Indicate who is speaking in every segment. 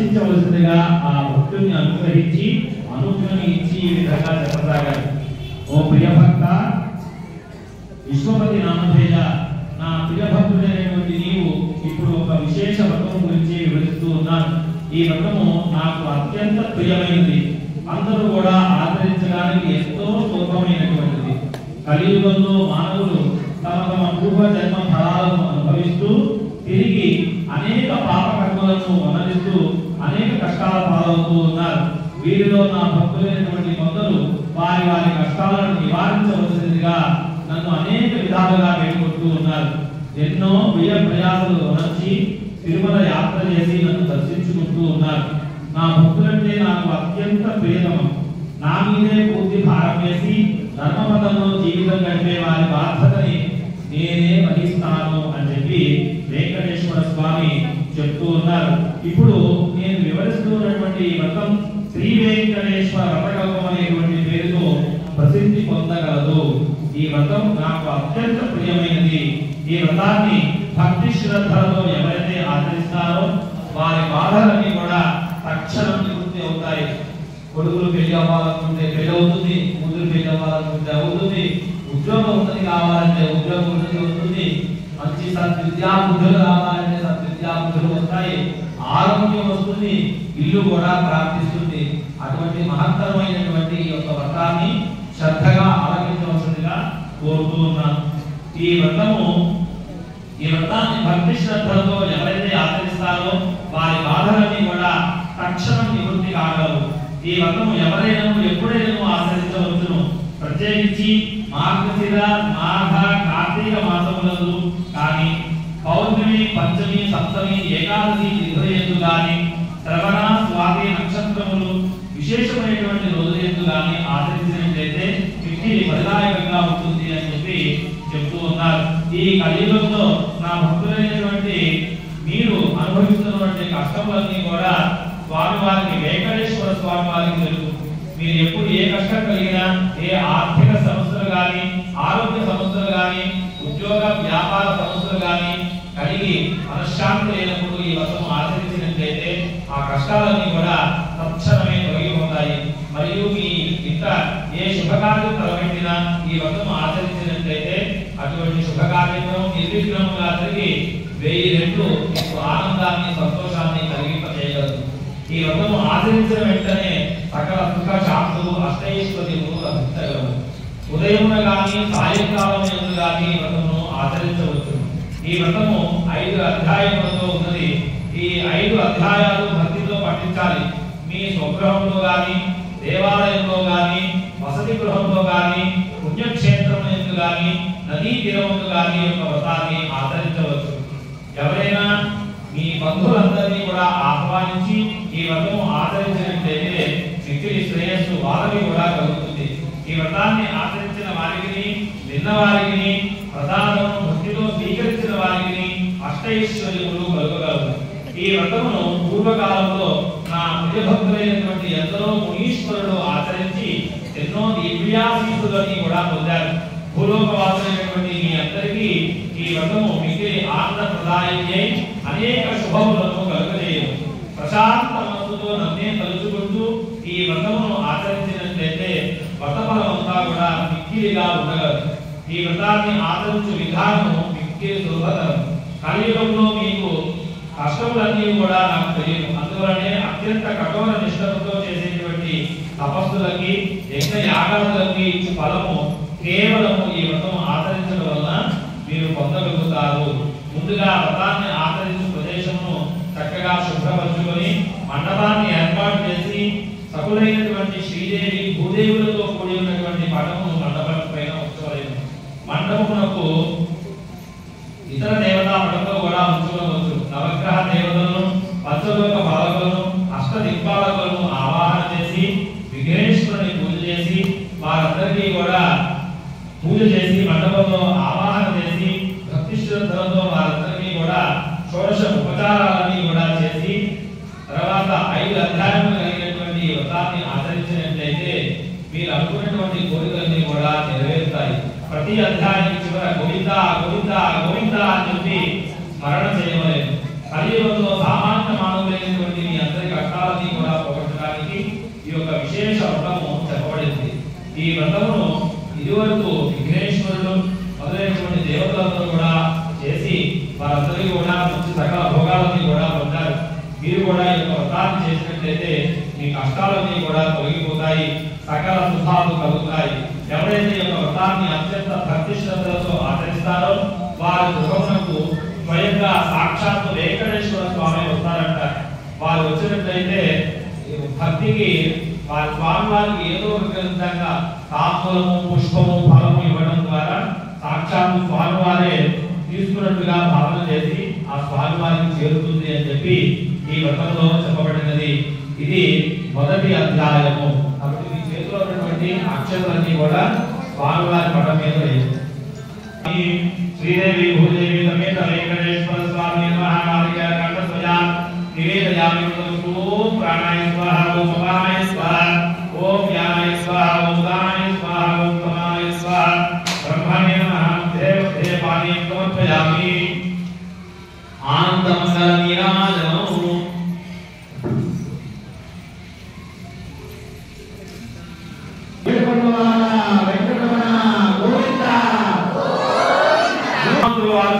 Speaker 1: రక్షించవలసిందిగా ఆ భక్తుని అనుగ్రహించి అనుజ్ఞని ఇచ్చి ఈ విధంగా చెప్పసాగారు. ఓ ప్రియభక్త, విశ్వపతి నామధేయ, నా ప్రియభక్తుడైనటువంటి నీవు ఇప్పుడు ఒక విశేష వ్రతం గురించి వివరిస్తూ ఉన్నాను. ఈ వ్రతము నాకు అత్యంత ప్రియమైనది, అందరూ కూడా ఆచరించడానికి ఎంతో సులభమైనటువంటిది. కలియుగంలో మానవులు తమ తమ పూర్వ జన్మ ఫలాలను అనుభవిస్తూ తిరిగి అనేక పాప కర్మలను వనరిస్తూ అనేక కష్టాల పాలవుతూ ఉన్నారు. వీరిలో నా భక్తులైనటువంటి కొందరు వారి వారి కష్టాలను నివారించవలసిందిగా నన్ను అనేక విధాలుగా వేడుకుంటూ ఉన్నారు. ఎన్నో వ్యయ ప్రయాసలు వనర్చి తిరుమల యాత్ర చేసి నన్ను దర్శించుకుంటూ ఉన్నారు. నా భక్తులంటే నాకు అత్యంత ప్రియతమం. నా మీదే పూర్తి భారం వేసి ధర్మపదంలో జీవితం గడిపే వారి బాధ్యతని నేనే వహిస్తాను అని చెప్పి వెంకటేశ్వర స్వామి చెప్తూ ఉన్నారు. ఇప్పుడు నేను వివరిస్తున్నటువంటి వ్రతం శ్రీ వెంకటేశ్వర వ్రతకల్పం అనేటువంటి పేరుతో ప్రసిద్ధి పొందగలదు. ఈ వ్రతం నాకు అత్యంత ప్రియమైనది. ఈ వ్రతాన్ని భక్తి శ్రద్ధలతో ఎవరైతే ఆచరిస్తారో వారి బాధలన్నీ కూడా తక్షణం నివృత్తి అవుతాయి. కొడుకులు పెళ్లి అవ్వాలనుకుంటే పెళ్లి అవుతుంది, కూతురు పెళ్లి అవ్వాలనుకుంటే అవుతుంది, ఉద్యోగం ఉన్నది కావాలంటే ఉద్యోగం ఉన్నది వస్తుంది, మంచి సద్విద్యాబుద్ధులు కావాలంటే సద్విద్యాబుద్ధులు వస్తాయి, ఆరోగ్యం వస్తుంది, ఇల్లు కూడా ప్రాప్తిస్తుంది. అటువంటి మహత్తరమైనటువంటి ఈ యొక్క వ్రతాన్ని శ్రద్ధగా ఆలకించవలసిందిగా కోరుతూ ఉన్నాను. ఈ వ్రతాన్ని భక్తి శ్రద్ధలతో ఎవరైతే ఆచరిస్తారో వారి బాధలన్నీ కూడా తక్షణం నివృత్తి కాగలవు. ఈ వ్రతము ఎవరైనా ఎప్పుడైనా ఆచరించవచ్చును. ప్రత్యేకించి మార్గశిర, మాఘ, కార్తీక మాసములందు కానీ, పౌర్ణమి, పంచమి, సప్తమి, ఏకాదశి తిథులందు కానీ, శ్రవణ, స్వాతి నక్షత్రములు విశేషమైనటువంటి రోజులందు కానీ ఆచరించినట్లయితే మిక్కిలి ఫలదాయకంగా ఉంటుంది అని చెప్పి చెప్తూ ఉన్నారు. ఈ కలియుగంలో నా భక్తులైనటువంటి మీరు అనుభవిస్తున్నటువంటి కష్టములన్నీ కూడా స్వామి వారికి, వెంకటేశ్వర స్వామి వారికి తెలుసు. మీరు ఎప్పుడు ఏ కష్టం కలిగినా, ఏ ఆర్థిక సమస్యలు కానీ, ఆరోగ్య సమస్యలు కానీ, ఉద్యోగ వ్యాపార సమస్యలు కానీ కలిగి మనశ్శాంతి లేనప్పుడు ఈ వ్రతం ఆచరించినట్లయితే ఆ కష్టాలన్నీ కూడా తక్షణమే తొలగిపోతాయి. మరియు మీ ఇంట ఏ శుభకార్యం తలపెట్టినా ఈ వ్రతం ఆచరించినట్లయితే అటువంటి శుభకార్యము నిర్విఘ్నంగా జరిగి 1000 రెట్లు మీకు ఆనందాన్ని, సంతోషాన్ని కలిగింపజేయగలదు. ఈ వ్రతము ఆచరించిన వెంటనే సకల సుఖ శాంతులు అష్టైశ్వర్యములు లభించగలవు. ఉదయమున గాని, సాయంకాలం యందు గాని ఈ వ్రతమును ఆచరించవచ్చు. ఈ వ్రతము 5 అధ్యాయములతో ఉన్నది. ఈ 5 అధ్యాయాలు భక్తితో పఠించాలి. మీ స్వగృహంలో గాని, దేవాలయంలో గాని, వసతి గృహంలో గాని, పుణ్యక్షేత్రం యందు గాని, నదీ తీరముందు గాని యొక్క వ్రతాన్ని ఆచరించవచ్చు. ఎవరైనా మీ బంధువులందరినీ కూడా ఆహ్వానించి ఈ వ్రతము ఆచరించినట్లయితే మిక్కిలి శ్రేయస్సు వారికి కూడా కలుగుతుంది. ఈ వ్రతాన్ని ఆచరించిన వారికి, విన్న వారికి, ప్రసాదము భక్తితో స్వీకరించిన వారికి అష్టైశ్వర్యములు కలుగగలవు. ఈ వ్రతమును పూర్వకాలంలో నా ప్రియభక్తులైనటువంటి ఎందరో మునీశ్వరులు ఆచరించి ఎన్నో దివ్యాశీస్సులని కూడా పొందారు. భూలోకవాసులైనటువంటి మీ అందరికీ ఈ వ్రతము మిగిలి ఆనందప్రదాయమై అనేక శుభములను కలుగజేయదు. ప్రశాంత మనస్సుతో నన్నే తలుచుకుంటూ ఈ వ్రతమును ఆచరించినట్లయితే వ్రతఫలమంతా కూడా మిక్కిలిగా ఉండగలదు. ఈ వ్రతాన్ని ఆచరించు విధానము మిక్కిలి సులభతరం. కలియుగంలో మీకు కష్టములన్నీ కూడా నాకు తెలియదు. అందువలనే అత్యంత కఠోర నిష్ఠతో చేసేటువంటి తపస్సులకి, యజ్ఞ యాగాదులకి ఇచ్చే ఫలము కేవలము ఈ వ్రతం ఆచరించడం వలన మీరు పొందగలుగుతారు. ముందుగా వ్రతాన్ని ఆచరించు ప్రదేశమును చక్కగా శుభ్రపరచుకొని మండపాన్ని ఏర్పాటు చేసి సకులైనటువంటి శ్రీదేవి, భూదేవులతో కూడి ఉన్నటువంటి పటమును మండపం పైన ఉంచవలెను. మండపమునకు ఇతర దేవతా పటంలో కూడా ఉంచుకోవచ్చు. నవగ్రహ దేవతలను, పంచలోక పాలకులను, అష్ట దిక్పాలకులను ఆవాహన చేసి విఘ్నేశ్వరుని పూజ చేసి వారందరికీ కూడా పూజ చేసి మండపంలో ఆవాహన చేసి భక్తి శ్రద్ధలతో వారందరికీ కూడా షోడశ ఉపచారాలన్నీ కూడా చేసి తర్వాత 5 అధ్యాయములు కలిగినటువంటి వ్రతాన్ని ఆచరించినట్లయితే మీరు అనుకున్నటువంటి కోరికలన్నీ కూడా నెరవేరుతాయి. ప్రతి అధ్యాయం చివర గోవింద గోవింద గోవింద అని చెప్పి స్మరణ చేయవలేదు. కలియుగంలో సామాన్య మానవులైనటువంటి మీ అందరికీ ఈ వ్రతమును ఇదివరకు విఘ్నేశ్వరుడు మొదలైనటువంటి దేవతలతో కూడా చేసి వారందరికీ కూడా మంచి సకల భోగాలని కూడా పొందారు. మీరు కూడా ఈ యొక్క వ్రతాన్ని చేసినట్లయితే మీ కష్టాలన్నీ కూడా తొలగిపోతాయి, సకల శుభాలు కలుగుతాయి. ఎవరైతే ఈ యొక్క వ్రతాన్ని అత్యంత భక్తి శ్రద్ధలతో ఆచరిస్తారో వారి గృహమునకు స్వయంగా సాక్షాత్తు వెంకటేశ్వర స్వామి వస్తారంట. వారు వచ్చినట్లయితే భక్తికి వారి స్వామి వారికి ఏదో ఒక విధంగా తాంబూలము, పుష్పము, ఫలము ఇవ్వడం ద్వారా సాక్షాత్తు స్వామి వారే తీసుకున్నట్టుగా భావన చేసి ఆ స్వామి వారికి చేరుతుంది అని చెప్పి ఈ వ్రతంలో చెప్పబడినది. ఇది మొదటి అధ్యాయము. కాబట్టి మీ చేతిలో ఉన్నటువంటి అక్షరాలన్నీ కూడా స్వామి వారి పటం మీద వేయాలి. శ్రీదేవి భూదేవి సమేత వెంకటేశ్వర స్వామి మహాకాళిక కంఠ స్వయా నివేదయామి. ఓం ప్రాణాయ స్వాహ, ఓం అపానాయ స్వాహ, ఓం వ్యానాయ స్వాహ, ఓం ఉదానాయ స్వాహ, ఓం సమానాయ స్వాహ. బ్రహ్మణే నమః. దేవ పానీయం సమర్పయామి. ఆనందమంగళ నీరాజనం.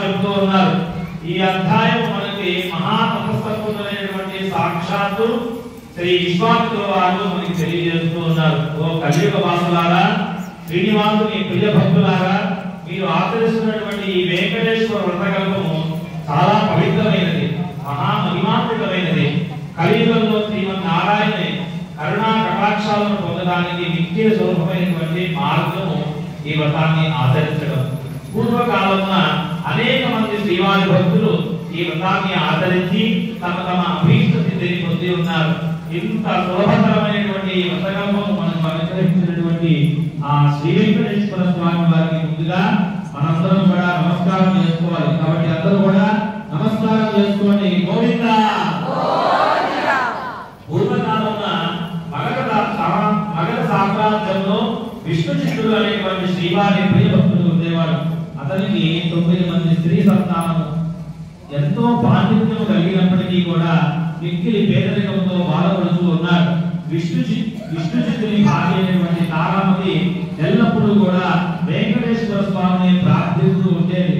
Speaker 1: చెప్తూ ఉన్నారు ఈ అధ్యాయం మనకి మహాతపస్సత్తులైనటువంటి సాక్షాత్తు శ్రీ విశ్వామిత్రుల వారు మనకి తెలియజేస్తూ ఉన్నారు. ఓ కలియుగ వాసులారా, శ్రీనివాసుని ప్రియ భక్తులారా, మీరు ఆచరిస్తున్నటువంటి ఈ వెంకటేశ్వర వ్రతకల్పము చాలా పవిత్రమైనది, మహామహిమాన్వితమైనది. కలియుగంలో శ్రీమన్నారాయణ కరుణా కటాక్షాలను పొందడానికి నిత్య సులభమైనటువంటి మార్గము ఈ వ్రతాన్ని ఆచరించడం. పూర్వకాలంలో అనేక మంది శ్రీవారి భక్తులు ఈ వ్రతాన్ని ఆచరించి తమ తమ అభీష్ట సిద్ధిని పొంది ఉన్నారు. ఇంత సులభతరమైనటువంటి ఈ వ్రతకల్పము మనకు అనుగ్రహించినటువంటి ఆ శ్రీ వెంకటేశ్వర స్వామి వారికి ముందుగా మనందరం కూడా నమస్కారం చేసుకోవాలి. కాబట్టి అందరూ కూడా నమస్కారం చేసుకోండి. గోవిందా. పూర్వకాలంలో మగధ సామ్రాజ్యంలో విష్ణు చిత్తుడు అనేటువంటి శ్రీవారి ప్రియ భక్తుడు ఉండేవాడు. అతనికి 9 మంది స్త్రీ సంతానము. ఎంతో పాండిత్యం కలిగినప్పటికీ కూడా మిక్కిలి పేదరికంతో బాధపడుతూ ఉన్నారు. విష్ణు చిత్తుని భార్య అయినటువంటి తారామతి ఎల్లప్పుడూ కూడా వెంకటేశ్వర స్వామిని ప్రార్థిస్తూ ఉండేది.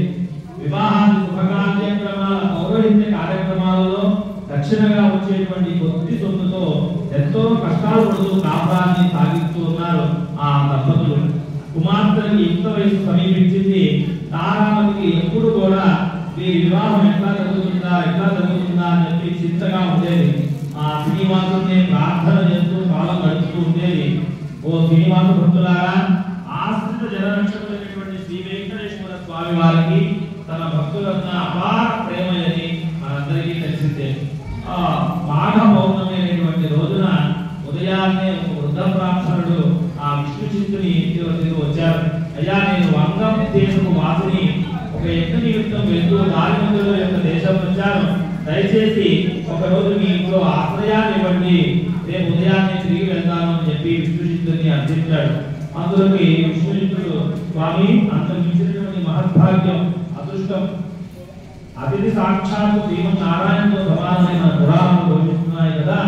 Speaker 1: వివాహాది శుభకార్యక్రమాల పౌరోహిత్య కార్యక్రమాలలో దక్షిణగా వచ్చేటువంటి కొద్ది సొమ్ముతో ఎంతో కష్టాలు పడుతూ కాపురాన్ని సాగిస్తూ ఉన్నారు ఆ దంపతులు. కుమార్తెకి యుక్త వయసు సమీపించింది. తారామతికి ఎప్పుడు కూడా వీరి వివాహం ఎట్లా జరుగుతుందా అని చెప్పి చింతగా ఉండేది. ఆ శ్రీనివాసుని ప్రార్థన చేస్తూ కాలం గడుపుతూ ఉండేది. ఓ శ్రీనివాస భక్తులారా, ఆశ్రిత జనరక్షకులైనటువంటి శ్రీ వెంకటేశ్వర స్వామి వారికి తన భక్తులన్న అపార ప్రేమయని మనందరికీ తెలిసిందే. ఆ మాఘ పౌర్ణమి అనేటువంటి రోజున ఉదయాన్నే ఒక వృద్ధ బ్రాహ్మణుడు ఆ విష్ణు చిత్తుని ఇంటి వద్దకు వచ్చారు. అయ్యా, నేను వంగం దేశపు వాసిని, ఒక యజ్ఞ నిమిత్తం వెళ్తూ దారి మధ్యలో యొక్క దేశం వచ్చాను. దయచేసి ఒక రోజు మీ ఇంట్లో ఆశ్రయాన్ని ఇవ్వండి, రేపు ఉదయాన్నే తిరిగి వెళ్తాను అని చెప్పి విష్ణు చిత్తుని అర్థించాడు. అందులోకి విష్ణు చిత్తుడు, స్వామి, అంత మించినటువంటి మహద్భాగ్యం, అదృష్టం, అతిథి సాక్షాత్తు శ్రీమన్నారాయణతో సమానమైన పురాణాలు గౌరవిస్తున్నాయి కదా,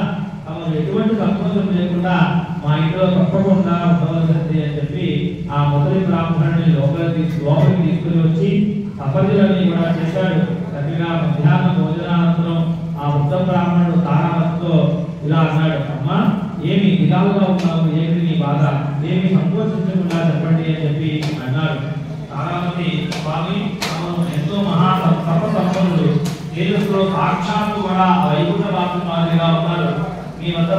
Speaker 1: తమను ఎటువంటి సంకోచం లేకుండా మా ఇంట్లో తప్పకుండా ఉండవలసింది అని చెప్పి ఆ మొదటి బ్రాహ్మణుని లోపలికి తీసుకుని వచ్చి సపర్యలన్నీ కూడా చేశాడు. చక్కగా మధ్యాహ్న భోజనానంతరం ఆ వృద్ధ బ్రాహ్మణుడు తారామతితో ఇలా అన్నాడు, అమ్మా, ఏమి దిగాలుగా ఉన్నావు, ఏమి నీ బాధ, ఏమి సంకోచించకుండా చెప్పండి అని చెప్పి అన్నాడు. తారామతి, స్వామి, ఎంతో మహా తపస్సంపన్నుడు, తేజస్సులో సాక్షాత్తు కూడా వైకుంఠ వాసుని మాదిరిగా ఉన్నారు. మీ వద్ద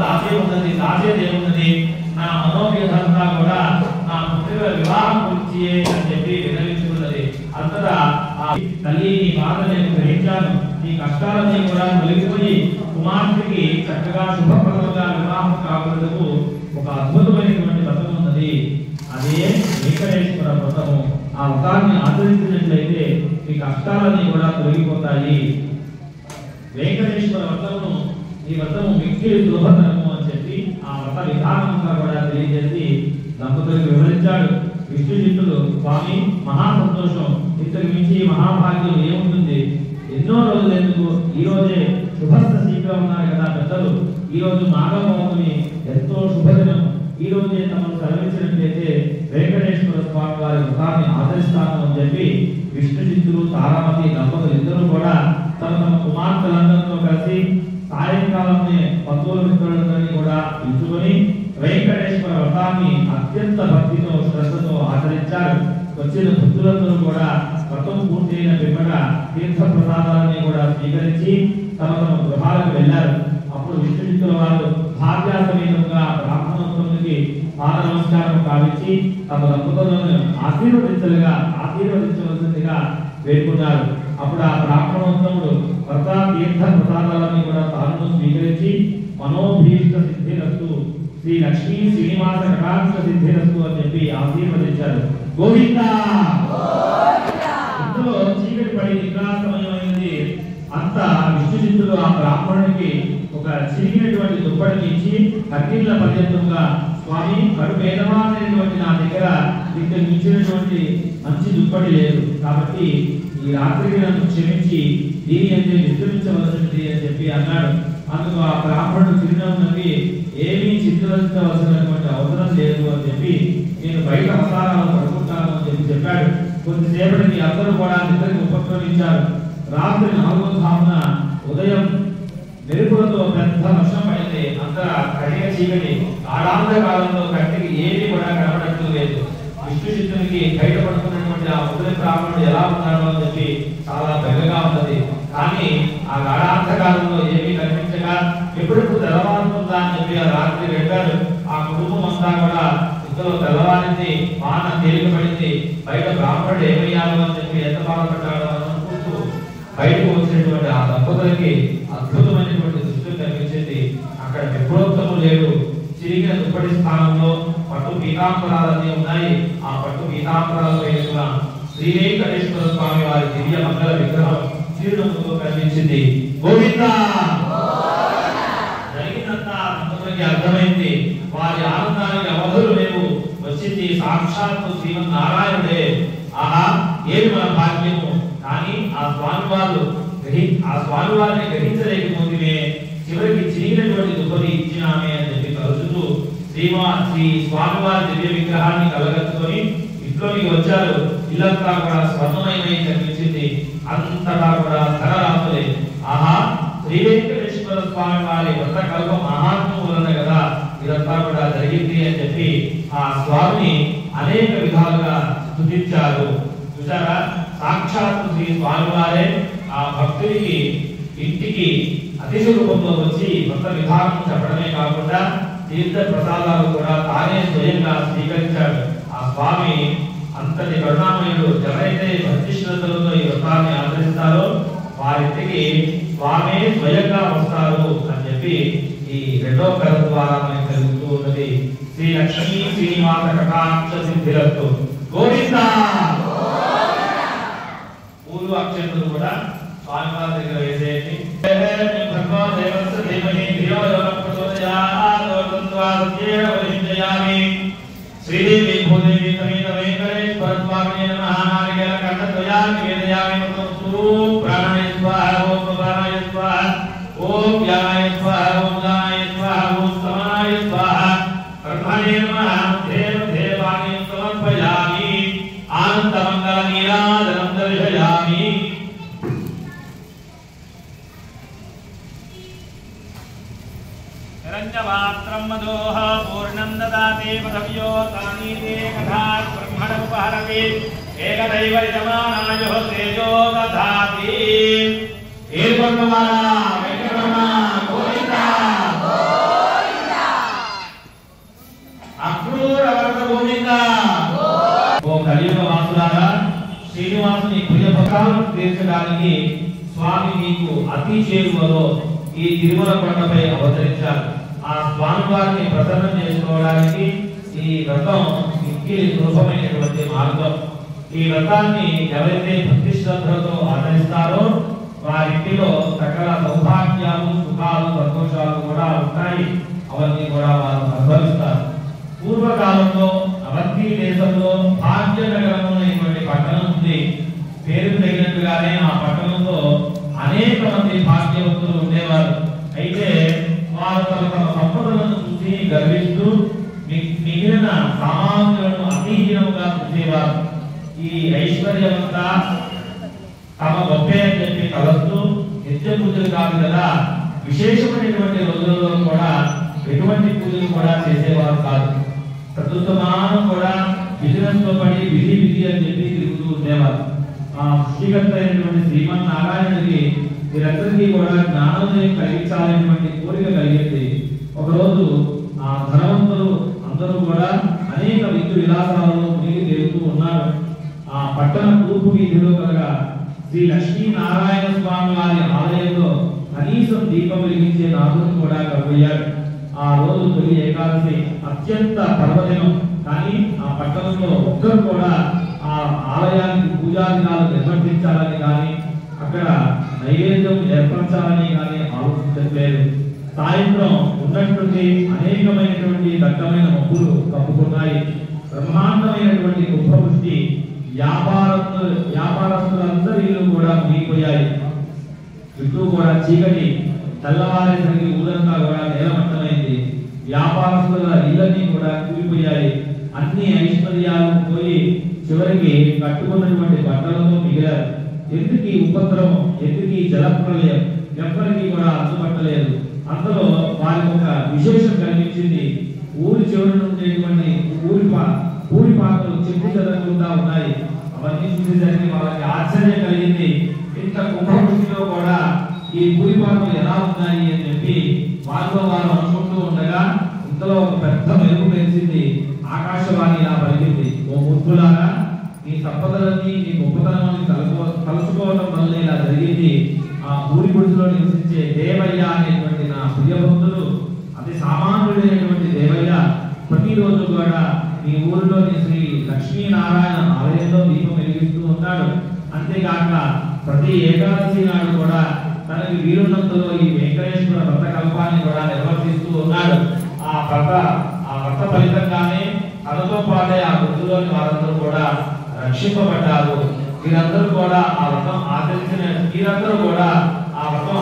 Speaker 1: దాచేదేమున్నది, నా మనోవ్యధంతా కూడా నా పుత్రిక వివాహం గురించి అని చెప్పి వినవించుకున్నది. అంతటా ఆ తల్లి, నీ బాధ నేను గ్రహించాను, నీ కష్టాలన్నీ కూడా తొలగిపోయి కుమార్తెకి చక్కగా శుభప్రదంగా వివాహం కావడానికి ఒక అద్భుతమైనటువంటి వ్రతం ఉన్నది. అదే వెంకటేశ్వర వ్రతము. ఆ వ్రతాన్ని ఆచరించినట్లయితే మీ కష్టాలన్నీ కూడా తొలగిపోతాయి. వెంకటేశ్వర వ్రతమును, ఈ వ్రతము మిక్కిలి సులభతరము అని చెప్పి ఆ వ్రత విధానంగా కూడా తెలియజేసి దంపతులకు వివరించాడు. విష్ణు చిత్తుడు, స్వామి, మహా సంతోషం, ఇంతకు మించి మహాభాగ్యం ఏముంటుంది, ఎన్నో రోజులు ఎందుకు, ఈ రోజే శుభస్థితిగా ఉన్నారు కదా పెద్దలు, ఈ రోజు మాఘ పౌర్ణమి ఎంతో శుభదినం, ఈ రోజే తమను సెలవించినట్లయితే వెంకటేశ్వర స్వామి వారి వ్రతాన్ని ఆచరిస్తాను అని చెప్పి విష్ణు చిత్తులు తారామతి దంపతులు ఇద్దరు కూడా తమ తమ కుమార్తెలందరితో కలిసి సాయంకాలమే బంధువుల మిత్రులందరినీ కూడా పిలుచుకొని వెంకటేశ్వర వ్రతాన్ని అత్యంత భక్తితో శ్రద్ధతో ఆచరించారు. వచ్చిన భక్తులందరూ కూడా వ్రతం పూర్తయిన పిమ్మట తీర్థ ప్రసాదాలని కూడా స్వీకరించి తమ తమ గృహాలకు వెళ్ళారు. అప్పుడు విష్ణుచిత్తుల వారు భాగ్యాసమేతంగా బ్రాహ్మణోత్తమునికి పాద నమస్కారం కావించి తమ దంపతులను ఆశీర్వదించవలసిందిగా వేడుకున్నారు. అప్పుడు ఆ బ్రాహ్మణోత్తముడు వ్రత తీర్థ ప్రసాదాలని కూడా తాను స్వీకరించి మనోభీష్ట సిద్ధిరస్తు శ్రీ లక్ష్మీ శ్రీనివాస కటాక్ష సిద్ధిరస్తు అని చెప్పి ఆశీర్వదించారు. గోవిందా ఇందులో చీకటి పడి నిద్రా సమయమైంది. అంత విష్ణుచిత్తులు ఆ బ్రాహ్మణునికి ఒక చిరిగినటువంటి దుప్పటిని ఇచ్చి కన్నీళ్ల పర్యంతంగా స్వామి కడు పేదవాడైనటువంటి నా దగ్గర ఇంతకు మించినటువంటి మంచి దుప్పటి లేదు, కాబట్టి ఈ రాత్రికి నన్ను క్షమించి దీని అంటే విశ్రమించవలసింది అని చెప్పి అన్నాడు. అందుకు ఆ బ్రాహ్మణుడు చిరునవ్వునవి ఏమీ చింతించవలసినటువంటి అవసరం లేదు అని చెప్పి నేను బయట అవతారాలు పడుకుంటాను అని చెప్పి చెప్పాడు. కొద్దిసేపటికి అందరూ కూడా నిద్రకి ఉపక్రమించారు. రాత్రి 4వ ధామున ఉదయం మెరుపులతో పెద్ద వర్షం పడింది. అంతా కడిగ చీకటి, ఆడాంత కాలంలో కంటికి ఏది కూడా కనబడట్టు లేదు. విష్ణుచిత్తునికి బయట పడుతున్నటువంటి ఆ ఉదయ బ్రాహ్మణుడు ఎలా ఉన్నాడో అని చెప్పి చాలా బెగగా ఉన్నది. కానీ ఆ గాఢాంత కాలంలో ఏమీ కనిపించగా ఎప్పుడెప్పుడు తెల్లవారుతుందా అని చెప్పి ఆ రాత్రి వెళ్ళాడు. ఆ కుటుంబం అంతా కూడా ఇందులో తెల్లవారింది, వాన తేలికపడింది. బయట బ్రాహ్మణుడు ఏమయ్యాలో అని చెప్పి ఎంత బాధపడ్డాడో అని అనుకుంటూ బయటకు వచ్చినటువంటి ఆ దంపతులకి అద్భుతమైనటువంటి దృష్టి కనిపించింది. అక్కడ విప్రోత్తము లేడు. చిరిగిన దుప్పటి స్థానంలో పట్టు పీతాంబరాలన్నీ ఉన్నాయి. ఆ పట్టు పీతాంబరాలపై శ్రీ వెంకటేశ్వర స్వామి వారి దివ్య మంగళ విగ్రహం చిరునవ్వుతో కనిపించింది. గోవిందా జరిగినంతా దంపతులకి అర్థమైంది. వారి ఆనందానికి అవధులు లేవు. వచ్చింది సాక్షాత్తు శ్రీమన్నారాయణుడే. ఆహా ఏమి మన భాగ్యము. కానీ ఆ స్వామి వారిని గ్రహించలేకపోతే చివరికి చిరిగినటువంటి దుప్పటి ఇచ్చినామే అని చెప్పి తలుచుతూ శ్రీ స్వామివారి దివ్య విగ్రహాన్ని కలగత్తుకొని ఇంట్లోకి వచ్చారు. ఇల్లంతా కూడా స్వర్ణమయమై కనిపించింది. అంతటా కూడా ధనరాశులే. ఆహా శ్రీ వెంకటేశ్వర స్వామి వారి వ్రత కల్ప మహాత్మ్యం వలన కదా ఇదంతా కూడా జరిగింది అని చెప్పి ఆ స్వామిని అనేక విధాలుగా స్తుతించారు. చూసారా, సాక్షాత్తు శ్రీ స్వామివారే ఆ భక్తుడికి ఇంటికి అతిథి రూపంలో వచ్చి భక్త విధానం చెప్పడమే కాకుండా తీర్థ ప్రసాదాలు కూడా తానే స్వయంగా స్వీకరించాడు. ఆ స్వామి అంతటి కరుణామయుడు. ఎవరైతే భక్తి శ్రద్ధలతో ఈ వ్రతాన్ని ఆచరిస్తారో వారింటికి స్వామి స్వయంగా వస్తారు అని చెప్పి ఈ రెండో కథ ద్వారా మనకి తెలుస్తూ ఉన్నది. శ్రీ లక్ష్మీ శ్రీనివాస కటాక్ష సిద్ధిరస్తు. గోవిందా పూలు అక్షంతులు కూడా స్వామివారి దగ్గర వేసేయండి. శ్రీదేవి భూదేవి సమేత వెంకటేశ్వర స్వామి నమః. నారికేళ కంఠద్వయాన్ని నివేదయామి. ప్రాణాయ స్వాహ, ఓం ప్రాణాయ స్వాహ, ఓం జ్ఞానాయ స్వాహ, ఓం దానాయ స్వాహ, ఓం సమానాయ స్వాహ. బ్రహ్మణే నమః. దేవ దేవాని సమర్పయామి. ఆనంద మంగళ నీరాజనం దర్శయామి. रंजवात्रं मधोः पूर्णं ददाति पदव्यो तानीते कथात् ब्रह्मणोपहरति एकदैव यजमानायो तेजो दधाति. ఏర్పడవారా వెంకటరమణ గోవిందా గోవిందా. అక్రూర వరద గోవిందా. ఓ కలియుగ వాసులారా, శ్రీనివాసుని ప్రియ భక్తులను తీర్చడానికి స్వామి మీకు అతి చేరువలో ఈ తిరుమల కొండపై అవతరించారు. ఆ స్వామి వారిని ప్రసన్నం చేసుకోవడానికి ఈ వ్రతం మిక్కిలి సులభమైనటువంటి మార్గం. ఈ వ్రతాన్ని ఎవరైతే భక్తి శ్రద్ధలతో ఆచరిస్తారో వారింటిలో సకల సౌభాగ్యాలు, సుఖాలు, సంతోషాలు కూడా ఉంటాయి. అవన్నీ కూడా వారు అనుభవిస్తారు. పూర్వకాలంలో అవంతి దేశంలో భాగ్యనగరం అనేటువంటి పట్టణం ఉంది. పేరు తగినట్టుగానే ఆ పట్టణంలో అనేక మంది భాగ్యవంతులు ఉండేవారు. అయితే వారు తమ సంపదలను చూసి గర్విస్తూ ఆశించేవారు. ఈ ఐశ్వర్యమంతా తమ గొప్పే అని చెప్పి కలుస్తూ నిత్య పూజలు కాదు కదా, విశేషమైనటువంటి రోజులలో కూడా ఎటువంటి పూజలు కూడా చేసేవారు కాదు. ప్రస్తుతమానం కూడా బిజినెస్ తో పడి బిజీ అని చెప్పి తిరుగుతూ ఉండేవారు. సృష్టికర్త అయినటువంటి శ్రీమన్నారాయణుడికి వీరందరికీ కూడా జ్ఞానోదయం కలిగించాలనేటువంటి కోరిక కలిగింది. ఒకరోజు ఆ ధనవంతులు అందరూ కూడా అనేక విద్యు విలాసాలలో మునిగి తేలుతూ ఉన్నారు. ఆ పట్టణ తూర్పు వీధిలో కలగా శ్రీ లక్ష్మీనారాయణ స్వామి వారి ఆలయంలో కనీసం దీపం వెలిగించే నాథుడు కూడా కలుగయ్యాడు. ఆ రోజు తొలి ఏకాదశి అత్యంత పర్వదినం. కానీ ఆ పట్టణంలో ఒక్కరు కూడా ఆ ఆలయానికి పూజాదినాలు నిర్వర్తించాలని కానీ అక్కడ నైవేద్యం ఏర్పరచాలని కానీ ఆలోచించట్లేదు. సాయంత్రం ఉన్నటువంటి అనేకమైనటువంటి దట్టమైన మబ్బులు కప్పుకున్నాయి. బ్రహ్మాండమైనటువంటి కుంభవృష్టి వ్యాపారస్తులందరి ఇల్లు కూడా మునిగిపోయాయి. చుట్టూ కూడా చీకటి, తెల్లవారేసరికి ఊరంతా కూడా నేలమట్టమైంది. వ్యాపారస్తుల ఇళ్ళన్నీ కూడా కూలిపోయాయి. అన్ని ఐశ్వర్యాలు పోయి చివరికి కట్టుకున్నటువంటి బట్టలతో మిగిలారు. ఎందుకు ఈ ఉపద్రవం, ఎందుకు ఈ జలప్రలయం ఎవరికి కూడా అర్థపట్టలేదు. అందులో వారికి ఒక విశేషం కనిపించింది. ఊరి చివరి ఉండేటువంటి ఊరి పాత్రలు చెట్టు చెదరకుండా ఉన్నాయి. అవన్నీ చూసేసరికి వాళ్ళకి ఆశ్చర్యం కలిగింది. ఇంత కుంభవృష్టిలో కూడా ఈ ఊరి పాత్రలు ఎలా ఉన్నాయి అని చెప్పి వారితో వారు అనుకుంటూ ఉండగా ఇంతలో ఒక పెద్ద మెరుపు పెంచింది. ఆకాశవాణి ఇలా పలికింది, ఓ మూర్ఖులారా, ఈ సంపదలన్నీ ఈ గొప్పతనాన్ని కలుసుకోవడం వల్ల ఇలా జరిగింది. ఆ ఊరి గుడిలో నివసించే దేవయ్య అనేటువంటి నా ప్రియభక్తుడు, అతి సామాన్యుడైనటువంటి దేవయ్య ప్రతిరోజు కూడా ఈ ఊరిలోని శ్రీ లక్ష్మీనారాయణ ఆలయంలో దీపం వెలిగిస్తూ ఉన్నాడు. అంతేకాక ప్రతి ఏకాదశి నాడు కూడా తనకి వీరున్నంతలో ఈ వెంకటేశ్వర వ్రత కల్పాన్ని కూడా నిర్వర్తిస్తూ ఉన్నాడు. ఆ వ్రత ఫలితంగానే తనతో పాటే ఆ వృద్ధులోని వారందరూ కూడా రక్షింపబడ్డారు. వీరందరూ కూడా ఆ వ్రతం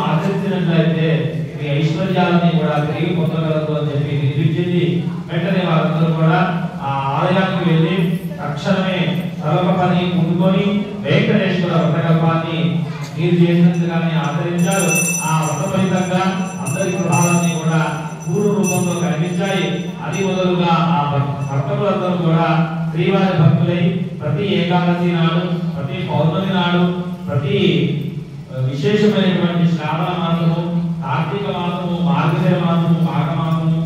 Speaker 1: ఆచరించినట్లయితే మీ ఐశ్వర్యాలని కూడా తిరిగి పొందగలరు అని చెప్పి వినిపించింది. వెంటనే వారందరూ కూడా ఆ ఆలయానికి వెళ్ళి తక్షణమే సర్వ పని ముందుకొని వెంకటేశ్వర వ్రతకల్పాన్ని మీరు చేసినందుగానే ఆచరించారు. ఆ వ్రత ఫలితంగా అందరి గృహాలన్నీ కూడా పూర్వ రూపంలో కనిపించాయి. అది మొదలుగా ఆ భక్తులందరూ కూడా శ్రీవారి భక్తులై ప్రతి ఏకాదశి నాడు, ప్రతి పౌర్ణమి నాడు, ప్రతి విశేషమైనటువంటి శ్రావణ మాసము, కార్తీక మాసము, మార్గశిర మాసము, మాఘ మాసము,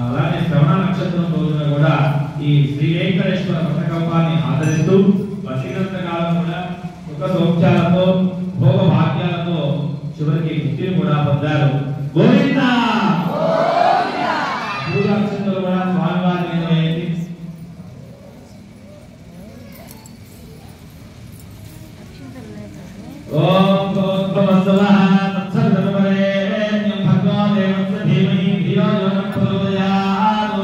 Speaker 1: అలానే శ్రవణ నక్షత్రం రోజున కూడా ఈ శ్రీ వెంకటేశ్వర వ్రతకల్పాన్ని ఆచరిస్తూ వసీకృత కాలం కూడా సుఖ సౌఖ్యాలతో భోగ భాగ్యాలతో చివరికి ముక్తిని కూడా పొందారు. గోవిందా పూజాక్షంతులు కూడా స్వామివారి మీద వేయండి. ఓం భగవద్వః తత్సవితుర్వరేణ్యం భర్గో దేవస్య ధీమహి ధియో యో నః ప్రచోదయాత్.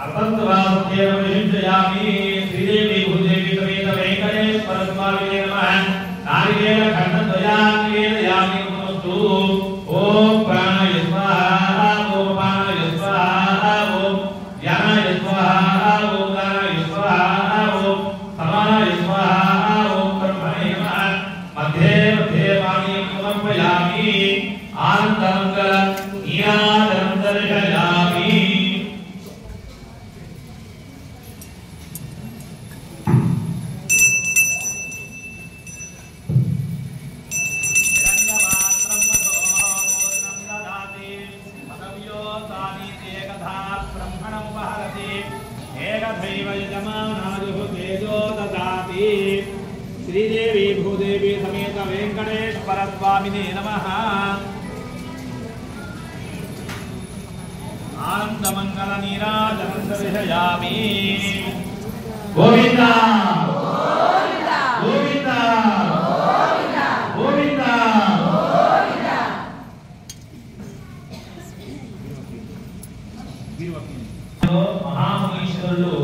Speaker 1: అర్ధంతవాసుదేవ విశించయామి. శ్రీదేవి భూదేవి సమేత వెంకటేశ్వర స్వామినే నమః. నారికేళ ఖండద్వయాన్ నివేదయామి. నమస్తు. ఓం ప్రాణాయ స్వాహా, ఓం అపానాయ స్వాహా, ఓం ధ్యానాయ స్వాహా, ఓం దానాయ స్వాహా, ఓం సమానాయ స్వాహా, ఓం బ్రహ్మణే నమః. మధ్యే పానీయం సమర్పయామి. ఆనందమంగళ నీరాజనం దర్శయామి. శ్రీదేవి భూదేవి సమేత వెంకటేశ్వర స్వామినే నమః. ఆనందమంగళ నీరాజనం దర్శయామి. గోవిందా గోవిందా గోవిందా గోవిందా. మహామునీశ్వరుడు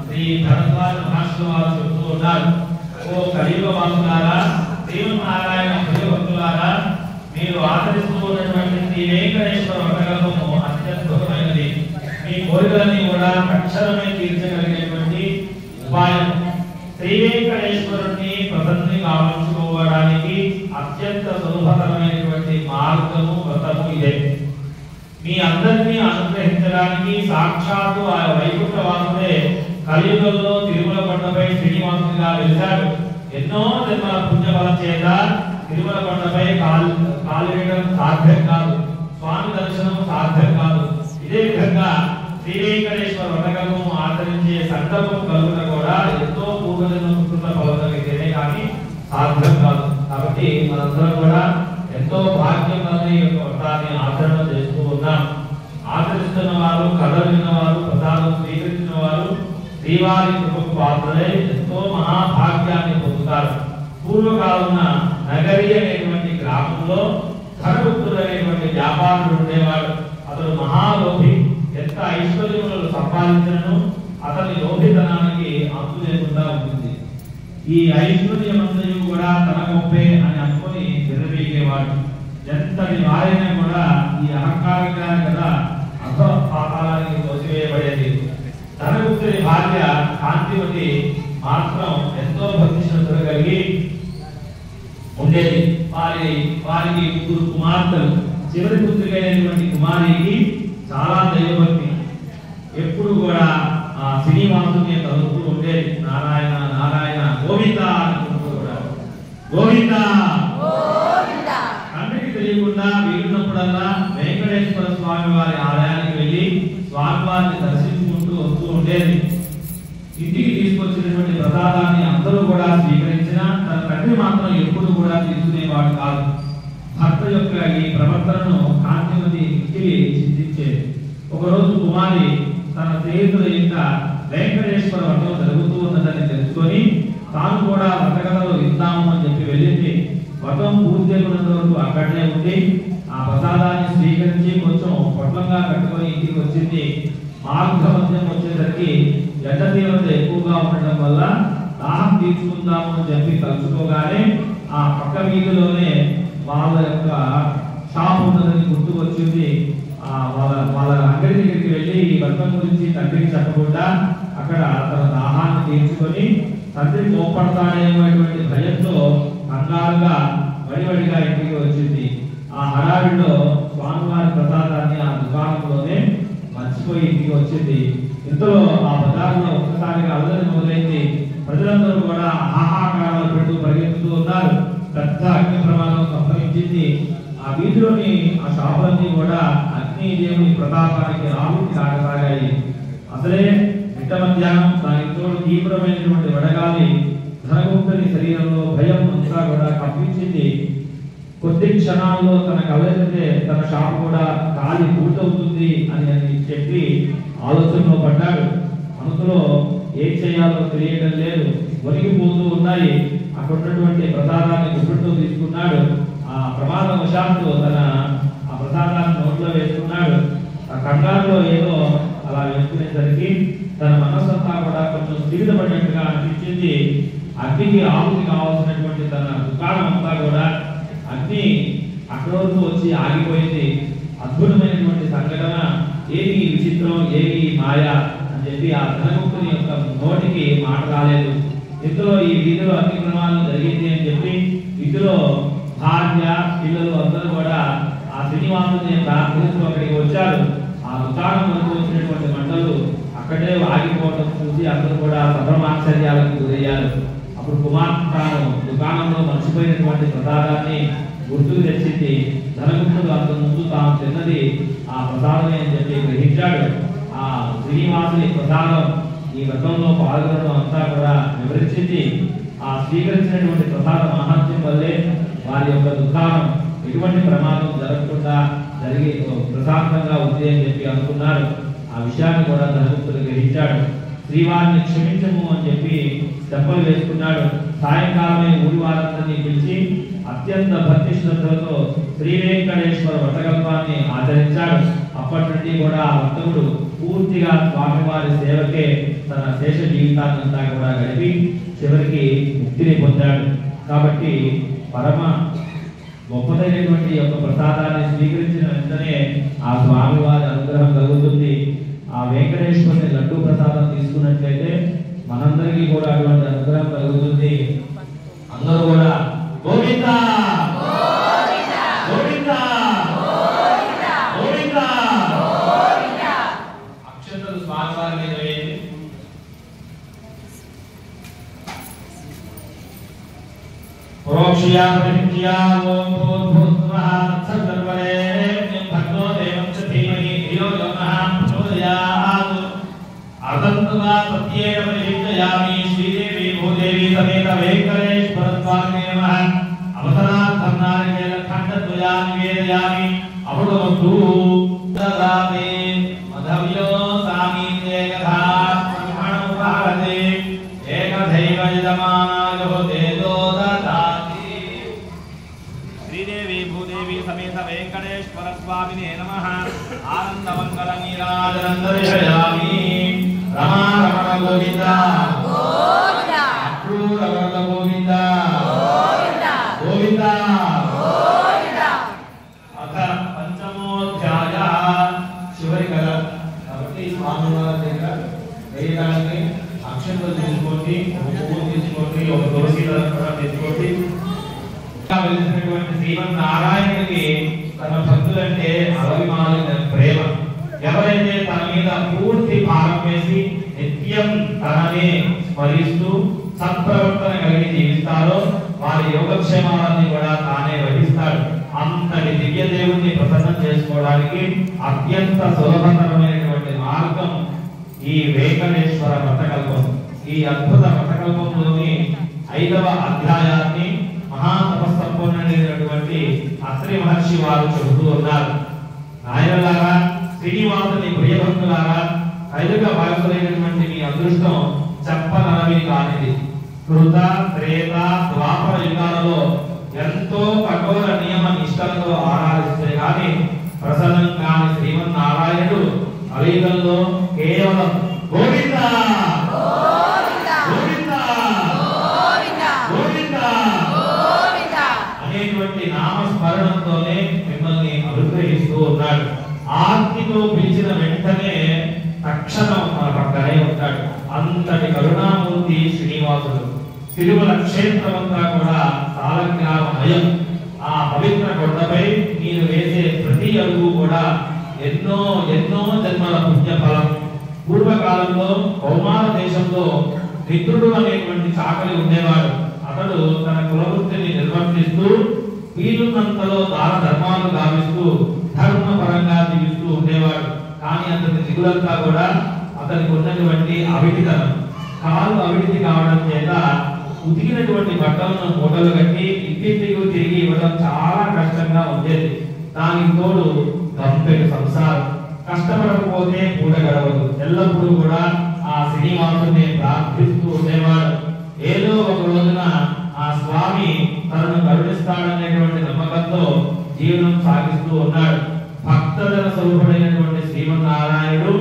Speaker 1: శ్రీ భరద్వాజ మహర్షులు వారు చెబుతూ ఉన్నారు, ఓ కలియుగ వాసులారా, శ్రీమన్నారాయణ భక్తులారా, మీరు ఆచరిస్తూ ఉన్నటువంటి శ్రీ వెంకటేశ్వర వ్రతకల్పము అత్యద్భుతమైనది. మీ కోరికలన్నీ కూడా తక్షణమే తీర్చగలిగినటువంటి ఉపాయం శ్రీ వెంకటేశ్వరుని ప్రసన్ని కావించుకోవడానికి అత్యంత సులభతరమైనటువంటి మార్గము వ్రతము ఇదే. మీ అందరినీ అనుగ్రహించడానికి సాక్షాత్తు ఆ వైకుంఠవాసుడే కలియుగంలో తిరుమల కొండపై శ్రీనివాసునిగా వెలిశాడు. ఎన్నో జన్మల పుణ్యఫలం చేత తిరుమల కొండపై కాలు వేయడం సాధ్యం కాదు, స్వామి దర్శనం సాధ్యం కాదు. ఇదే విధంగా శ్రీ వెంకటేశ్వర వ్రతకము ఆచరించే సంకల్పం కలుగున కూడా ఎంతో పూర్వజన్మ ఫలితమైతేనే కానీ సాధ్యం కాదు. కాబట్టి మనందరం కూడా ఎంతో భాగ్యం వల్ల ఈ యొక్క వ్రతాన్ని ఆచరణ చేస్తూ ఉన్నాం. ఆచరిస్తున్న వారు, కథ విన్నవారు, ప్రసాదం స్వీకరించిన వారు శ్రీవారి కృపకు పాత్రలై ఎంతో మహాభాగ్యాన్ని పొందుతారు. పూర్వకాలమున నగరి అనేటువంటి గ్రామంలో ధనగుప్తుడు అనేటువంటి వ్యాపారుడు ఉండేవాడు. అతడు మహాలోభి. ఎంత ఐశ్వర్యములను సంపాదించను అతని లోభితనానికి అంతు లేకుండా ఉంటుంది. ఈ ఐశ్వర్యమంతయు కూడా తన గొప్పే అని అనుకుని విర్రవీగేవాడు. ఎంతటి వారైనా కూడా ఈ అహంకారంగా కదా అధో పాతాళానికి తోసివేయబడేది. ధనగుప్తుని భార్య కాంతివతి మాత్రం ఎంతో భక్తి శ్రద్ధలు కలిగి ఉండేది. వారికి ముగ్గురు కుమార్తెలు. చివరి పుత్రికైనటువంటి కుమారికి చాలా దైవభక్తి. ఎప్పుడు కూడా ఆ శ్రీనివాసుని తలుపుతూ ఉండేది. నారాయణ నారాయణ గోవింద అనుకుంటూ కూడా గోవింద. తండ్రికి తెలియకుండా వీలున్నప్పుడల్లా వెంకటేశ్వర స్వామి వారి ఆలయానికి వెళ్ళి స్వామివారిని దర్శించుకుంటూ వస్తూ ఉండేది. ఇంటికి తీసుకొచ్చినటువంటి ప్రసాదాన్ని అందరూ కూడా స్వీకరించినా తన తండ్రి మాత్రం ఎప్పుడు కూడా తీసుకునేవాడు కాదు. భర్త యొక్క ఈ ప్రవర్తనను కాంతిమతి మిక్కిలి చింతించేది. ఒకరోజు కుమారి తన స్నేహితుల యొక్క వెంకటేశ్వర వ్రతం జరుగుతూ ఉన్నదని తెలుసుకొని తాను కూడా వ్రతకథలో విందాము అని చెప్పి వెళ్ళింది. వ్రతం పూర్తయినంత వరకు అక్కడనే ఉండి ఆ ప్రసాదాన్ని స్వీకరించి కొంచెం పొట్లంగా కట్టుకొని ఇంటికి వచ్చింది. మార్గ మధ్యం వచ్చేసరికి ఎండ తీవ్రత ఎక్కువగా ఉండటం వల్ల దాహం తీర్చుకుందాము అని చెప్పి తలుచుకోగానే ఆ పక్క వీధిలోనే వాళ్ళ యొక్క షాప్ ఉన్నదని గుర్తుకొచ్చింది. వాళ్ళ అంగడి దగ్గరికి వెళ్ళి ఈ వ్రతం గురించి తండ్రికి చెప్పకుండా అక్కడ తన దాహాన్ని తీర్చుకొని తండ్రి కోప్పడతాడేమోటువంటి భయంతో కంగారుగా వడివడిగా ఇంటికి వచ్చింది. ఆ హడావిడిలో స్వామివారి ప్రసాదాన్ని ఆ దుకాణంలోనే మర్చిపోయి ఇంటికి వచ్చింది. ఇంతలో ఆ బజారులో ఒక్కసారిగా అల్లరి మొదలైంది. ప్రజలందరూ కూడా ఆహాకారాలు పెడుతూ పరిగెత్తుతూ ఉన్నారు. పెద్ద అగ్ని ప్రమాదం సంభవించింది. ఆ వీధిలోని ఆ షాపులన్నీ కూడా అగ్ని దేవుని ప్రతాపానికి ఆహుతి కాగసాగాయి. అసలే మిట్ట మధ్యాహ్నం దానికి తోడు తీవ్రమైనటువంటి వడగాలి ధనగుప్తుని శరీరంలో భయం అంతా కూడా కప్పించింది. కొద్ది క్షణాల్లో తన కలయితే తన షాపు కూడా గాలి పూర్తవుతుంది అని చెప్పి ఆలోచనలో పడ్డాడు. మనసులో ఏం చేయాలో తెలియడం లేదు. వణిగిపోతూ ఉన్నాయి. అక్కడ ఉన్నటువంటి ప్రసాదాన్ని గుప్పిడితో తీసుకున్నాడు. ఆ ప్రమాదవశాత్తు ఆ ప్రసాదాన్ని నోట్లో వేసుకున్నాడు. ఆ కంగారులో ఏదో అలా వేసుకునేసరికి తన మనస్సంతా కూడా కొంచెం స్థిమితపడినట్టుగా అనిపించింది. అగ్నికి ఆహుతి కావాల్సినటువంటి తన దుకాణం అంతా కూడా అగ్ని అక్కడి వరకు వచ్చి ఆగిపోయింది. అద్భుతమైనటువంటి సంఘటన. ఏమి విచిత్రం, ఏమి మాయ అని చెప్పి ఆ ధనగుప్తుని యొక్క నోటికి మాట రాలేదు. ఇందులో ఈ వీధిలో అగ్ని ప్రమాదం జరిగింది అని చెప్పి వీధిలో భార్య పిల్లలు అందరూ కూడా ఆ శ్రీనివాసుని ప్రార్థిస్తూ అక్కడికి వచ్చారు. ఆ దుకాణం వరకు వచ్చినటువంటి మంటలు అక్కడే ఆగిపోవడం చూసి అందరూ కూడా సభమాశ్చర్యాలకు గురయ్యారు. అప్పుడు కుమార్తె తాను దుకాణంలో మర్చిపోయినటువంటి ప్రసాదాన్ని గుర్తుకు తెచ్చింది. ధనగుప్తుడు అంత ముందు తాను తిన్నది ఆ ప్రసాదమే అని చెప్పి గ్రహించాడు. ఆ శ్రీనివాసుని ప్రసాదం ఈ వ్రతంలో పాల్గొనడం అంతా కూడా వివరించింది. ఆ స్వీకరించినటువంటి ప్రసాద మహత్యం వల్లే వారి యొక్క దుకాణం ఎటువంటి ప్రమాదం జరగకుండా జరిగి ప్రశాంతంగా ఉంది అని చెప్పి అనుకున్నారు. ఆ విషయాన్ని కూడా ధనగుప్తుడు గ్రహించాడు. శ్రీవారిని క్షమించము అని చెప్పి దెబ్బలు వేసుకున్నాడు. సాయంకాలమే ఊరి వారందరినీ పిలిచి అత్యంత భక్తి శ్రద్ధలతో శ్రీ వెంకటేశ్వర వ్రతకల్పాన్ని ఆచరించాడు. అప్పటి నుండి కూడా ఆ భక్తుడు పూర్తిగా స్వామివారి సేవకే తన శేష జీవితాన్నంతా కూడా గడిపి చివరికి ముక్తిని పొందాడు. కాబట్టి పరమ గొప్పదైనటువంటి యొక్క ప్రసాదాన్ని స్వీకరించిన వెంటనే ఆ స్వామివారి అనుగ్రహం కలుగుతుంది. ఆ వెంకటేశ్వరుని లడ్డూ ప్రసాదం తీసుకున్నట్లయితే మనందరికీ కూడా అటువంటి అనుగ్రహం కలుగుతుంది. అందరూ కూడా గోవింద గోవింద గోవింద అక్షంతలు స్వామివారి మీద వేయండి. ప్రోక్షయా ప్రతిజ్ఞా ఓం భూర్భువః తత్సవితుర్వరేణ్యం భర్గో దేవస్య ధీమహి ధియో యో నః ప్రచోదయాత్. అదంతవా సత్యేన పరిహించయామి. శ్రీదేవి భూదేవి సమేత వెంకటేశ్వర స్వామినే నమః. అవసరార్థం నారికేళ ఖండద్వయాన్ని వేదయామి. అమృతమస్తు దదామి మధవ్యో సామీత్యేకధా బ్రహ్మణో భారతే ఏకధైవ యజమానాయో దేదో దదాతి. శ్రీదేవి భూదేవి సమేత వెంకటేశ్వర స్వామినే నమః. ఆనందమంగళ నీరాజనం దర్శయామి. రమా రమణ గోవింద గోవింద అక్రూర వరద గోవింద గోవింద గోవింద గోవింద. అథ పంచమోధ్యాయ చివరి కథ కాబట్టి స్వామివారి దగ్గర వేయడానికి అక్షంతలు తీసుకోండి, ఒక పువ్వు తీసుకోండి, ఒక తులసి దళం తీసుకోండి. వెలిసినటువంటి శ్రీమన్నారాయణుడికి తన భక్తులంటే అలవిమాలిన ప్రేమ. ఎవరైతే తన మీద పూర్తి భారం వేసి నిత్యం తననే స్మరిస్తూ సత్ప్రవర్తన కలిగి జీవిస్తారో వారి యోగక్షేమాలన్నీ కూడా తానే వహిస్తాడు. అంతటి దివ్య దేవుణ్ణి ప్రసన్నం చేసుకోవడానికి అత్యంత సులభతరమైనటువంటి మార్గం ఈ వెంకటేశ్వర వ్రతకల్పం. ఈ అద్భుత వ్రతకల్పంలోని 5వ అధ్యాయాన్ని మహాతపస్సంపన్నుడైనటువంటి అత్రి మహర్షి వారు చెబుతూ ఉన్నారు. నాయనలారా, శ్రీనివాసుని ప్రియభక్తులారా, కైలుగా భాగస్తులైనటువంటి మీ అదృష్టం చెప్పనరవి కానిది. కృత త్రేత ద్వాపర యుగాలలో ఎంతో కఠోర నియమ నిష్టలతో ఆరాధిస్తే గాని ప్రసన్నం కాని శ్రీమన్నారాయణుడు అలీగల్లో కేవలం గోవింద గోవింద గోవింద గోవింద గోవింద అనేటువంటి నామస్మరణంతోనే మిమ్మల్ని అనుగ్రహిస్తూ ఉన్నాడు. ఆర్తితో పిలిచిన వెంటనే తక్షణం మన పక్కనే ఉంటాడు. అంతటి కరుణామూర్తి శ్రీనివాసుడు. తిరుమల క్షేత్రమంతా కూడా సాలగ్రామమయం. ఆ పవిత్ర కొండపై మీరు వేసే ప్రతి అడుగు కూడా ఎన్నో ఎన్నో జన్మల పుణ్యఫలం. పూర్వకాలంలో కౌమార దేశంలో మిత్రుడు అనేటువంటి చాకలి ఉండేవాడు. అతడు తన కులవృత్తిని నిర్వర్తిస్తూ వీలున్నంతలో దాన ధర్మాలు గావిస్తూ ధర్మపరంగా జీవిస్తూ ఉండేవాడు. కానీ అతని దిగులంతా కూడా అతనికి ఉన్నటువంటి అవిటితనం. కాలు అవిటిది కావడం చేత ఉతికినటువంటి బట్టలను మూటలు కట్టి ఇంటింటికి తిరిగి ఇవ్వడం చాలా కష్టంగా ఉండేది. దానికి తోడు గంపెడు సంసారం. కష్టపడకపోతే పూట గడవదు. ఎల్లప్పుడూ కూడా ఆ శ్రీనివాసుని ప్రార్థిస్తూ ఉండేవాడు. ఏదో ఒక రోజున ఆ స్వామి తనను కరుణిస్తాడనేటువంటి నమ్మకంతో జీవనం సాగిస్తూ ఉన్నాడు. భక్తజన స్వరూపుడైనటువంటి శ్రీమన్నారాయణుడు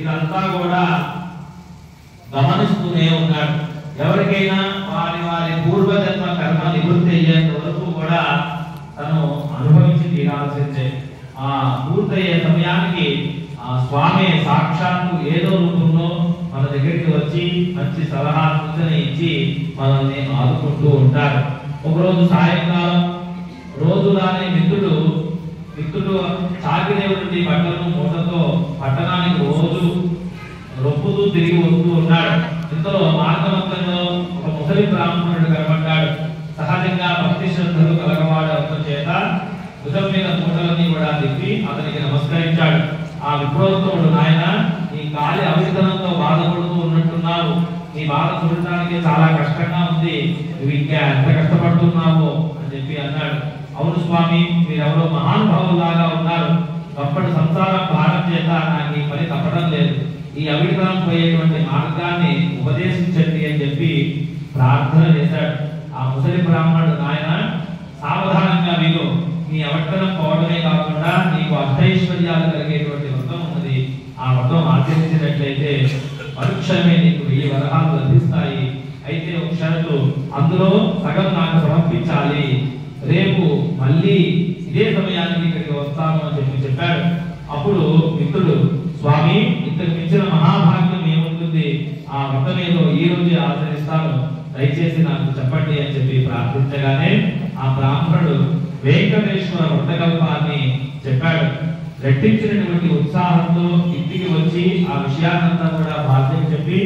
Speaker 1: ఇదంతా కూడా గమనిస్తూనే ఉన్నాడు. ఎవరికైనా వారి వారి పూర్వజన్మ కర్మ నివృత్తి అయ్యేంత వరకు కూడా తను అనుభవించి తీరాల్సిందే. ఆ పూర్తయ్యే సమయానికి ఆ స్వామి సాక్షాత్తు ఏదో రూపంలో మన దగ్గరికి వచ్చి మంచి సలహా సూచన ఇచ్చి మనల్ని ఆదుకుంటూ ఉంటారు. ఒకరోజు సాయంకాలం రోజులానే మిత్రుడు చాకిదేవుడి బట్టలను మూటతో పట్టణానికి రోజు రొప్పుతూ తిరిగి వస్తూ ఉన్నాడు. ఇంతలో మార్గమధ్యంలో ఒక ముసలి బ్రాహ్మణుడు కనబడ్డాడు. సహజంగా భక్తి శ్రద్ధలు కలగవాడు అవడం చేత భుజం మీద మూటలన్నీ కూడా తిప్పి అతనికి నమస్కరించాడు. ఆ విప్రోత్తముడు, నాయన, నీ కాలి అవితనంతో బాధపడుతూ ఉన్నట్టున్నావు. నీ బాధ చూడటానికి చాలా కష్టంగా ఉంది. నువ్వు ఇంకా ఎంత కష్టపడుతున్నావో అని చెప్పి అన్నాడు. అవును స్వామి, మీరెవరో మహానుభావులాగా ఉన్నారు. అప్పటి సంసారం భారం చేత నాకు ఈ పని తప్పడం లేదు. ఈ అవితనం పోయేటువంటి మార్గాన్ని ఉపదేశించండి అని చెప్పి ప్రార్థన చేశాడు. ఆ ముసలి బ్రాహ్మణుడు, నాయన, సావధానంగా మీరు నీ అవితనం పోవడమే కాకుండా నీకు అష్టైశ్వర్యాలు కలిగేటువంటి వ్రతం ఉన్నది. ఆ వ్రతం ఆచరించినట్లయితే పరీక్షమే నీకు 1000 వరహాలు లభిస్తాయి. అయితే ఒక షరతు, అందులో సగం నాకు సమర్పించాలి. రేపు మళ్ళీ ఇదే సమయానికి ఇక్కడికి వస్తాను అని చెప్పాడు. అప్పుడు మిత్రుడు, స్వామి, ఇంతకు మించిన మహాభాగ్యం ఏముంది ఉంది, ఆ వ్రతం ఏదో ఈ రోజే ఆచరిస్తాను, దయచేసి నాకు చెప్పండి అని చెప్పి ప్రార్థించగానే ఆ బ్రాహ్మణుడు వెంకటేశ్వర వ్రతకల్పాన్ని చెప్పాడు. రెట్టించినటువంటి ఉత్సాహంతో ఇంటికి వచ్చి ఆ విషయాన్నంతా కూడా భార్యకు చెప్పి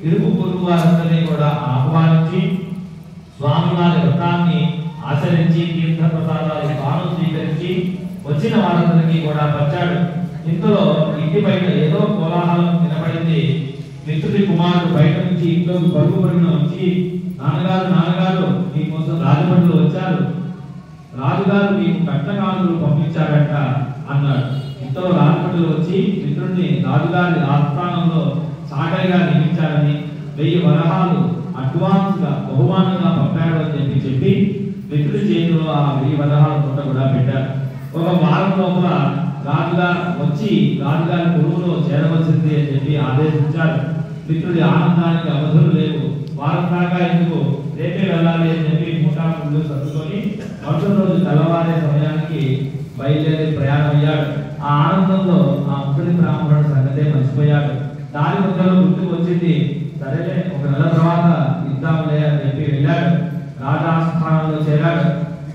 Speaker 1: ఇరుగు పొరుగు వారందరినీ కూడా ఆహ్వానించి స్వామివారి వ్రతాన్ని ఆచరించి తీర్థ ప్రసాదాలు తాను స్వీకరించి వచ్చిన వారందరికీ కూడా పంచాడు. ఇంతలో ఇంటి బయట ఏదో కోలాహలం వినపడింది. మిత్రుడి కుమారుడు బయట నుంచి ఇంట్లోకి పరుగు పరుగున వచ్చి, నాన్నగారు నాన్నగారు మీకోసం రాజమండ్రులు వచ్చారు, రాజుగారు మీకు కట్నకానులు పంపించారంట అన్నాడు. ఇంతలో రాజమండ్రులు వచ్చి మిత్రుడిని రాజుగారి ఆస్థానంలో సాటైగా నియమించారని 1000 వరహాలు అడ్వాన్స్ గా బహుమానంగా పంపాడు అని చెప్పి మిత్రుడి చేతిలో ఆ 1000 వరహాల మూట కూడా పెట్టారు. ఒక వారం లోపల రాజుగారు వచ్చి రాజుగారి కొలువులో చేరవలసింది అని చెప్పి ఆదేశించారు. మిత్రుడి ఆనందానికి అవధులు లేవు. వారం దాకా ఎందుకు, రేపే వెళ్ళాలి అని చెప్పి మూటాముళ్ళు సర్దుకొని మరుసటి రోజు తెల్లవారే సమయానికి బయలుదేరి ప్రయాణమయ్యాడు. ఆ ఆనందంలో ఆ ముసలి బ్రాహ్మణుడు సంగతే మర్చిపోయాడు. దాని మధ్యలో గుర్తుకు వచ్చింది, సరేలే ఒక నెల తర్వాత ఇద్దాంలే అని చెప్పి వెళ్ళాడు. రాజాస్థానంలో చేరాడు.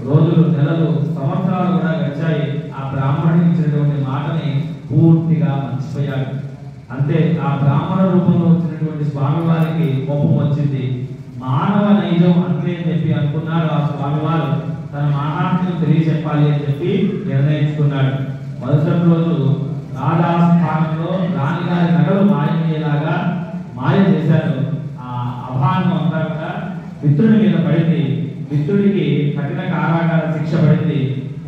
Speaker 1: రోజులు, నెలలు, సంవత్సరాలు కూడా గడిచాయి. ఆ బ్రాహ్మణుడికి ఇచ్చినటువంటి మాటని పూర్తిగా మర్చిపోయాడు. అంతే, ఆ బ్రాహ్మణ రూపంలో వచ్చినటువంటి స్వామివారికి కోపం వచ్చింది. మానవ నైజం అంతే అని చెప్పి అనుకున్నాడు ఆ స్వామివారు. తన మాహాత్మ్యం తెలియచెప్పాలి అని చెప్పి నిర్ణయించుకున్నాడు. మరుసటి రోజు రాజాస్థానంలో రాణిగారి నగలు మాయమయ్యేలాగా మాయ చేశారు. ఆ అభానం అంతా కూడా మిత్రుడి మీద పడింది. మిత్రుడికి కఠిన కారాగార శిక్ష పడింది.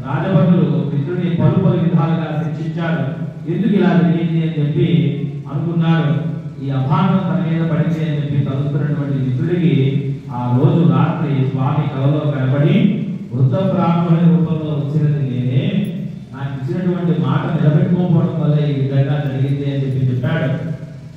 Speaker 1: రాజభటులు మిత్రుడిని పలు విధాలుగా శిక్షించారు. ఎందుకు ఇలా జరిగింది అని చెప్పి అనుకున్నాడు. ఈ అభానం తన మీద పడింది అని చెప్పి తలుస్తున్నటువంటి మిత్రుడికి ఆ రోజు రాత్రి స్వామి కలలో కనబడి, వృద్ధ బ్రాహ్మణుని రూపంలో వచ్చినది నేనే, నాకు ఇచ్చినటువంటి మాట నిలబెట్టుకోకపోవడం వల్ల ఈ విధంగా జరిగింది అని చెప్పి చెప్పాడు.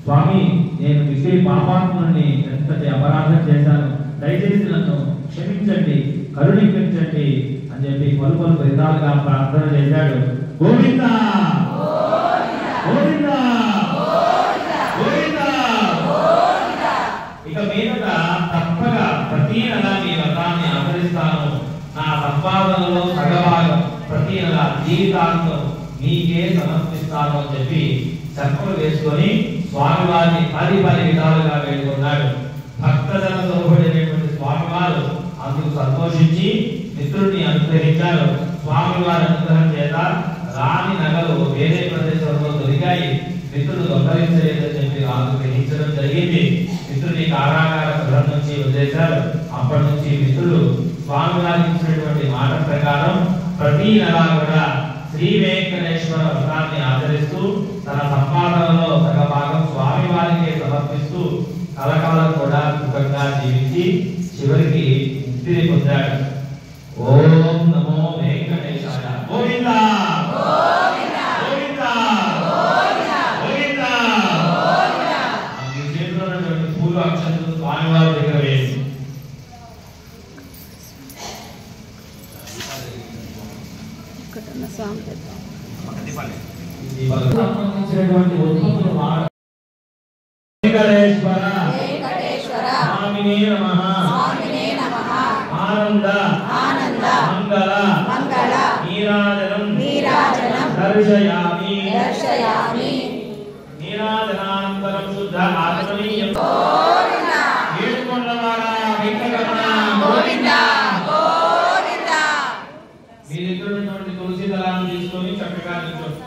Speaker 1: స్వామి, నేను విషయ పాపాత్ముని ఎంతటి అపరాధం చేశాను, దయచేసి నన్ను క్షమించండి, కరుణించండి అని చెప్పి పలు విధాలుగా ప్రార్థన చేశాడు. గోవిందా గోవిందా గోవిందా. ఇక మీదట తప్పక ప్రతి నెల మీ వ్రతాన్ని ఆచరిస్తాను. నా సంపాదనలో సగభాగం ప్రతి నెల జీవితాంతం మీకే సమర్పిస్తాను అని చెప్పి చర్మలు వేసుకొని స్వామివారిని 10 విధాలుగా వేడుకున్నాడు. భక్తజన సౌభుడైనటువంటి స్వామివారు అందుకు సంతోషించి మిత్రుడిని అనుగ్రహించారు. స్వామివారి అనుగ్రహం చేత రాణి నగలు వేరే ప్రదేశంలో దొరికాయి. మిత్రుడు దొంగలించలేదని చెప్పి రాజు గ్రహించడం జరిగింది. మిత్రుడిని కారాగార గృహం నుంచి వదిలేశారు. అప్పటి నుంచి మిత్రుడు స్వామివారికి ఇచ్చినటువంటి మాట ప్రకారం ప్రతి నెల కూడా శ్రీ వెంకటేశ్వర వ్రతాన్ని ఆచరిస్తూ తన సంపాదనలో సగభాగం స్వామివారికి సమర్పిస్తూ కలకాలం కూడా సుఖంగా జీవించి చివరికి ముక్తిని పొందాడు. ఓం నమో వెంకటేశాయ. గోవిందా గోవిందా గోవిందా గోవిందా. మీ చేతిలో ఉన్నటువంటి పూలు అక్షంతులు స్వామివారి దగ్గర వేసి సంబంధించినటువంటి ఉత్పత్తులు వెంకటేశ్వర స్వామినే నమః. ఆనంద మంగళ నీరాజనం దర్శయామి. నీరాజనానంతరం శుద్ధ ఆచమనీయం. ఏడుకొండలవాడ వెంకటరమణ గోవిందా గోవిందా. మీ దగ్గర ఉన్నటువంటి తులసి దళాన్ని తీసుకొని చక్కగా నిల్చోండి.